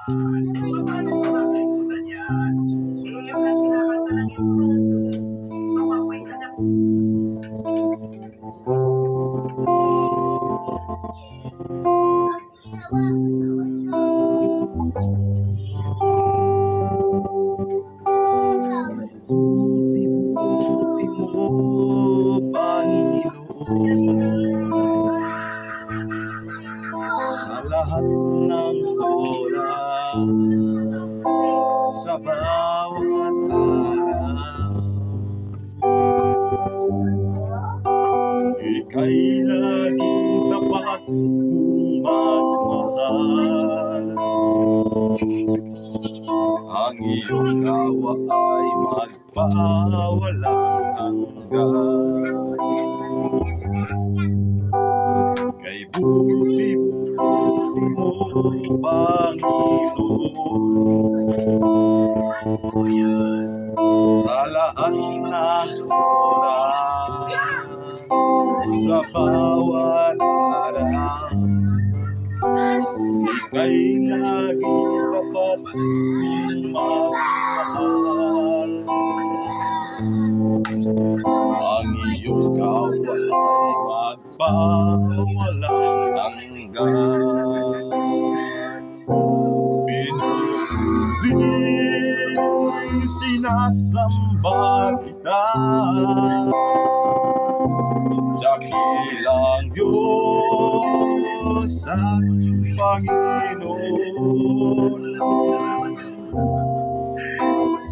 Buti-buti mo, Panginoon, sa lahat ng oras, sa bawat araw. Ika'y laging tapat kung magmahal. Ang iyong awa ay magpawalang hanggan. Kay buti-buti mo, Panginoon, sa lahat ng oras, sa bawat araw. Ika'y laging tapat kung magmahal. Ang iyong awa ay magpawalang hanggan. Pinupuri, sinasamba kita, dakilang Diyos at Panginoon.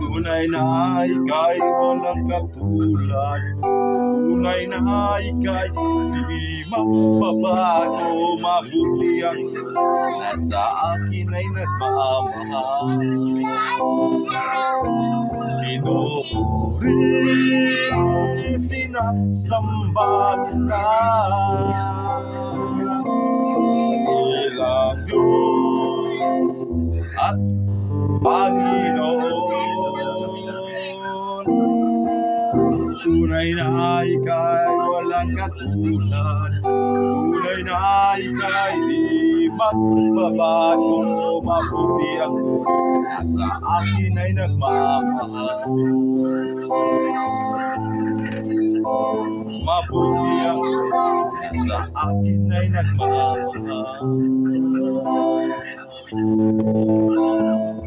Tunay na ika'y walang katulad, tunay na ika'y di magbabago. Mabuti ang Diyos na sa akin ay nagmamahal. Pinupuri, sinasamba kita, dakilang Diyos at Panginoon. Tunay na ika'y walang katulad, tunay na ika'y di magbabago. Mabuti ang Diyos na sa akin ay nagmamahal. Mabuti ang Diyos na sa akin ay nagmamahal.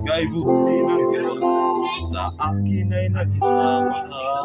Kay buti ng Diyos sa akin ay nagmamahal.